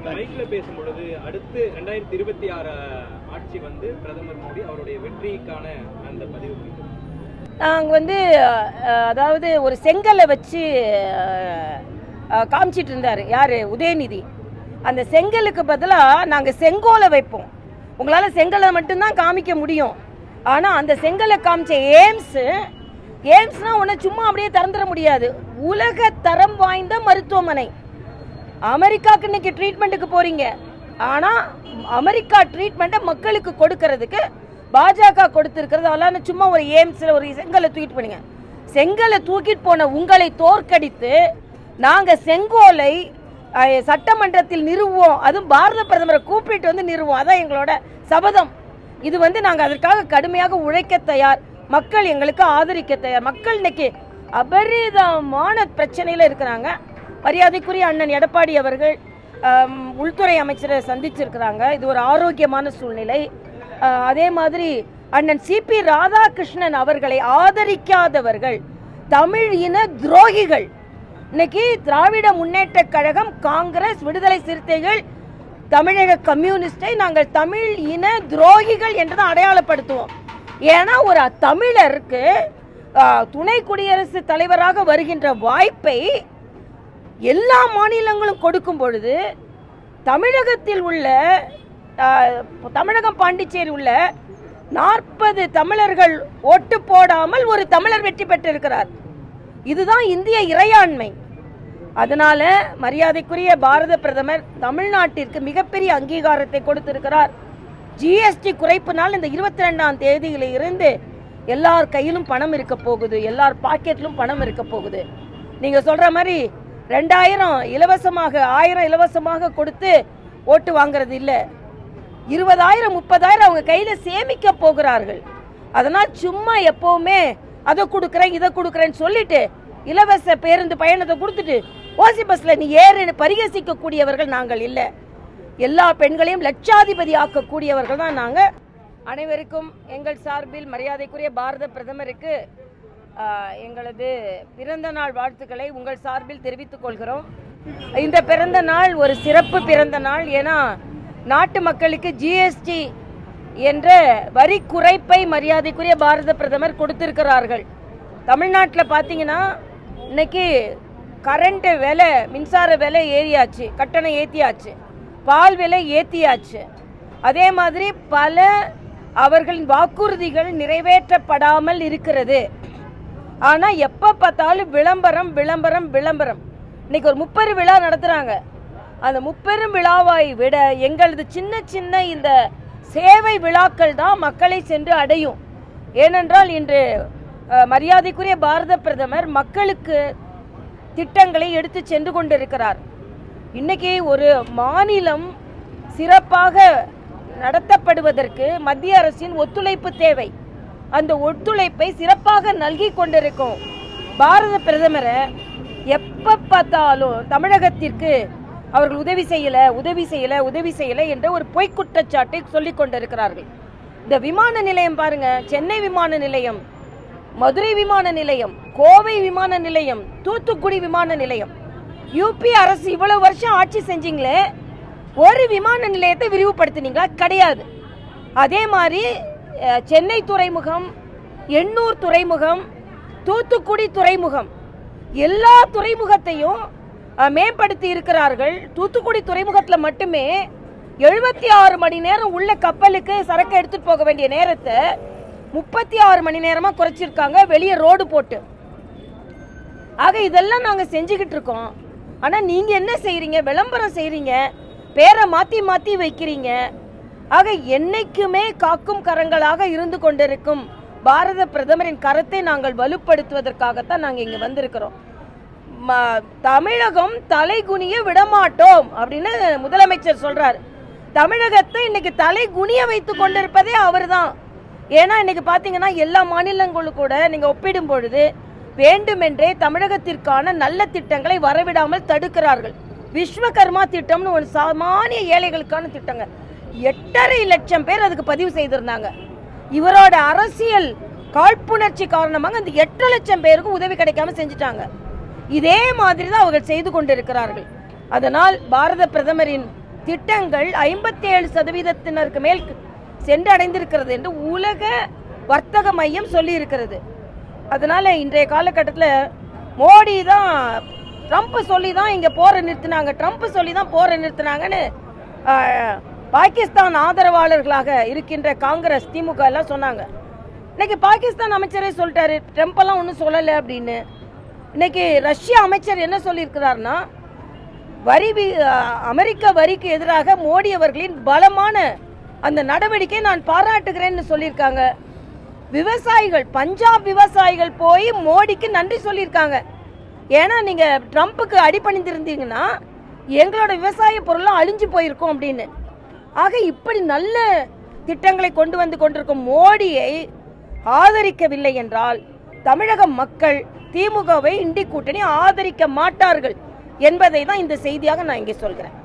மைக்ல பேசும் பொழுது அடுத்து 2026 ஆட்சி வந்து பிரதமர் மோடி அவருடைய வெற்றிக்கான அந்த பதிவு குறித்து நாங்கள் அதாவது ஒரு செங்கலை வச்சு காமிச்சிட்டு இருந்தார் யார் உதயநிதி. அந்த செங்கலுக்கு பதிலாக நாங்கள் செங்கோலை வைப்போம். உங்களால் செங்கலை மட்டும்தான் காமிக்க முடியும். ஆனால் அந்த செங்கலை காமிச்ச எய்ம்ஸ்னால் ஒன்று சும்மா அப்படியே திறந்துட முடியாது. உலக தரம் வாய்ந்த மருத்துவமனை. அமெரிக்காவுக்கு இன்னைக்கு ட்ரீட்மெண்ட்டுக்கு போகிறீங்க, ஆனால் அமெரிக்கா ட்ரீட்மெண்ட்டை மக்களுக்கு கொடுக்கறதுக்கு பாஜக கொடுத்துருக்கிறது. அதெல்லாம் சும்மா ஒரு எய்ம்ஸில் ஒரு செங்கலை தூக்கிட்டு போனீங்க. செங்கலை தூக்கிட்டு போன உங்களை தோற்கடித்து நாங்கள் செங்கோலை சட்டமன்றத்தில் நிறுவோம். அதுவும் பாரத பிரதமரை கூப்பிட்டு வந்து நிறுவோம். அதான் எங்களோட சபதம். இது நாங்கள் அதற்காக கடுமையாக உழைக்க தயார். மக்கள் எங்களுக்கு ஆதரிக்க தயார். மக்கள் இன்னைக்கு அபரிதமான பிரச்சனையில் இருக்கிறாங்க. மரியாதைக்குரிய அண்ணன் எடப்பாடி அவர்கள் உள்துறை அமைச்சரை சந்திச்சிருக்கிறாங்க. இது ஒரு ஆரோக்கியமான சூழ்நிலை. அதே மாதிரி அண்ணன் சிபி ராதாகிருஷ்ணன் அவர்களை ஆதரிக்காதவர்கள் தமிழ் இன துரோகிகள். இன்னைக்கு திராவிட முன்னேற்ற கழகம், காங்கிரஸ், விடுதலை சிறுத்தைகள், தமிழக கம்யூனிஸ்டை நாங்கள் தமிழ் இன துரோகிகள் என்றுதான் அடையாளப்படுத்துவோம். ஏன்னா ஒரு தமிழருக்கு துணை குடியரசுத் தலைவராக வருகின்ற வாய்ப்பை எல்லா மாநிலங்களும் கொடுக்கும் பொழுது தமிழகத்தில் உள்ள தமிழகம் பாண்டிச்சேரி உள்ள 40 தமிழர்கள் ஓட்டு போடாமல் ஒரு தமிழர் வெற்றி பெற்றிருக்கிறார். இதுதான் இந்திய இறையாண்மை. அதனால மரியாதைக்குரிய பாரத பிரதமர் தமிழ்நாட்டிற்கு மிகப்பெரிய அங்கீகாரத்தை கொடுத்திருக்கிறார். ஜிஎஸ்டி குறைப்பினால் இந்த 22ஆம் தேதியில இருந்து எல்லார் கையிலும் பணம் இருக்க போகுது, எல்லார் பாக்கெட்டிலும் பணம் இருக்க போகுது. நீங்க சொல்ற மாதிரி 2000 இலவசமாக 1000 இலவசமாக கொடுத்து ஓட்டு வாங்குறது இல்லை. 20,000 30,000 அவங்க கையில சேமிக்க போகிறார்கள். அதனால் சும்மா எப்பவுமே அதை கொடுக்குறேன் இதை கொடுக்குறேன்னு சொல்லிட்டு இலவச பேருந்து பயணத்தை கொடுத்துட்டு ஓசி பஸ்ல நீ ஏறுன்னு பரிகசிக்க கூடியவர்கள் நாங்கள் இல்லை. எல்லா பெண்களையும் லட்சாதிபதி ஆக்கக்கூடியவர்கள் தான் நாங்கள். அனைவருக்கும் எங்கள் சார்பில் மரியாதைக்குரிய பாரத பிரதமருக்கு எங்களது பிறந்த நாள் வாழ்த்துக்களை உங்கள் சார்பில் தெரிவித்துக் கொள்கிறோம். இந்த பிறந்த நாள் ஒரு சிறப்பு பிறந்த நாள். ஏன்னா நாட்டு மக்களுக்கு ஜிஎஸ்டி என்ற வரி குறைப்பை மரியாதைக்குரிய பாரத பிரதமர் கொடுத்திருக்கிறார்கள். தமிழ்நாட்டில் பார்த்தீங்கன்னா இன்னைக்கு கரண்ட் விலை, மின்சார விலை ஏறியாச்சு, கட்டணம் ஏற்றியாச்சு, பால் விலை ஏற்றியாச்சு. அதே மாதிரி பல அவர்களின் வாக்குறுதிகள் நிறைவேற்றப்படாமல் இருக்கிறது. ஆனால் எப்போ பார்த்தாலும் விளம்பரம் விளம்பரம் விளம்பரம். இன்னைக்கு ஒரு 30 விழா நடத்துகிறாங்க. அந்த 30 விழாவை விட எங்களது சின்ன சின்ன இந்த சேவை விழாக்கள் தான் மக்களை சென்று அடையும். ஏனென்றால் இன்று மரியாதைக்குரிய பாரத பிரதமர் மக்களுக்கு திட்டங்களை எடுத்து சென்று கொண்டிருக்கிறார். இன்னைக்கு ஒரு மாநிலம் சிறப்பாக நடத்தப்படுவதற்கு மத்திய அரசின் ஒத்துழைப்பு தேவை. அந்த ஒத்துழைப்பை சிறப்பாக நல்கி கொண்டிருக்கும் பாரத பிரதமரை எப்ப பார்த்தாலும் தமிழகத்திற்கு அவர்கள் உதவி செய்யல என்ற ஒரு பொய் குற்றச்சாட்டை சொல்லிக் கொண்டிருக்கிறார்கள். இந்த விமான நிலையம் பாருங்க, சென்னை விமான நிலையம், மதுரை விமான நிலையம், கோவை விமான நிலையம், தூத்துக்குடி விமான நிலையம். யூபி அரசு இவ்வளவு வருஷம் ஆட்சி செஞ்சீங்களே, ஒரு விமான நிலையத்தை விரிவுபடுத்தினீங்களா? கிடையாது. அதே மாதிரி சென்னை துறைமுகம், எண்ணூர் துறைமுகம், தூத்துக்குடி துறைமுகம், எல்லா துறைமுகத்தையும் மேம்படுத்தி இருக்கிறார்கள். தூத்துக்குடி துறைமுகத்தில் மட்டுமே 76 மணி நேரம் உள்ள கப்பலுக்கு சரக்கு எடுத்துட்டு போக வேண்டிய நேரத்தை 36 மணி நேரமா குறைச்சிருக்காங்க, வெளியே ரோடு போட்டு. ஆக இதெல்லாம் நாங்க செஞ்சுக்கிட்டு இருக்கோம். ஆனா நீங்க என்ன செய்யறீங்க? விளம்பரம் செய்யறீங்க, பேரை மாத்தி மாத்தி வைக்கிறீங்க. ஆக என்னைக்குமே காக்கும் கரங்களாக இருந்து கொண்டிருக்கும் பாரத பிரதமரின் கரத்தை நாங்கள் வலுப்படுத்துவதற்காகத்தான் நாங்கள் இங்கே வந்திருக்கிறோம். தமிழகம் தலைகுனிய விடமாட்டோம் அப்படின்னு முதலமைச்சர் சொல்றாரு. தமிழகத்தை இன்னைக்கு தலை குனிய வைத்து கொண்டிருப்பதே அவர் தான். ஏன்னா இன்னைக்கு பார்த்தீங்கன்னா எல்லா மாநிலங்களும் கூட நீங்கள் ஒப்பிடும் பொழுது வேண்டுமென்றே தமிழகத்திற்கான நல்ல திட்டங்களை வரவிடாமல் தடுக்கிறார்கள். விஸ்வகர்மா திட்டம்னு ஒரு சாமானிய ஏழைகளுக்கான திட்டங்க, 8.5 லட்சம் பேர் அதுக்கு பதிவு செய்திருந்தாங்க. இவரோட அரசியல் காழ்ப்புணர்ச்சி காரணமாக அந்த 8 லட்சம் பேருக்கு உதவி கிடைக்காம செஞ்சுட்டாங்க. இதே மாதிரி தான் அவர்கள் செய்து கொண்டிருக்கிறார்கள். அதனால் பாரத பிரதமரின் திட்டங்கள் 57% மேல் சென்றடைந்திருக்கிறது என்று உலக வர்த்தக மையம் சொல்லி இருக்கிறது. அதனால இன்றைய காலகட்டத்தில் மோடி தான் ட்ரம்ப் சொல்லி தான் இங்கே போரை நிறுத்தினாங்க, ட்ரம்ப் சொல்லி தான் போரை நிறுத்தினாங்கன்னு பாகிஸ்தான் ஆதரவாளர்களாக இருக்கின்ற காங்கிரஸ் திமுக எல்லாம் சொன்னாங்க. இன்னைக்கு பாகிஸ்தான் அமைச்சரே சொல்லிட்டாரு ட்ரம்ப் எல்லாம் ஒன்றும் சொல்லலை அப்படின்னு. இன்னைக்கு ரஷ்யா அமைச்சர் என்ன சொல்லியிருக்கிறார்னா, அமெரிக்க வரிக்கு எதிராக மோடி அவர்களின் பலமான அந்த நடவடிக்கை நான் பாராட்டுகிறேன்னு சொல்லியிருக்காங்க. விவசாயிகள், பஞ்சாப் விவசாயிகள் போய் மோடிக்கு நன்றி சொல்லியிருக்காங்க. ஏன்னா நீங்க ட்ரம்ப்புக்கு அடிபணிந்திருந்தீங்கன்னா எங்களோட விவசாய பொருள்லாம் அழிஞ்சு போயிருக்கும் அப்படின்னு. ஆக இப்படி நல்ல திட்டங்களை கொண்டு வந்து கொண்டிருக்கும் மோடியை ஆதரிக்கவில்லை என்றால் தமிழக மக்கள் திமுகவை இண்டி கூட்டணி ஆதரிக்க மாட்டார்கள் என்பதை தான் இந்த செய்தியாக நான் இங்கே சொல்கிறேன்.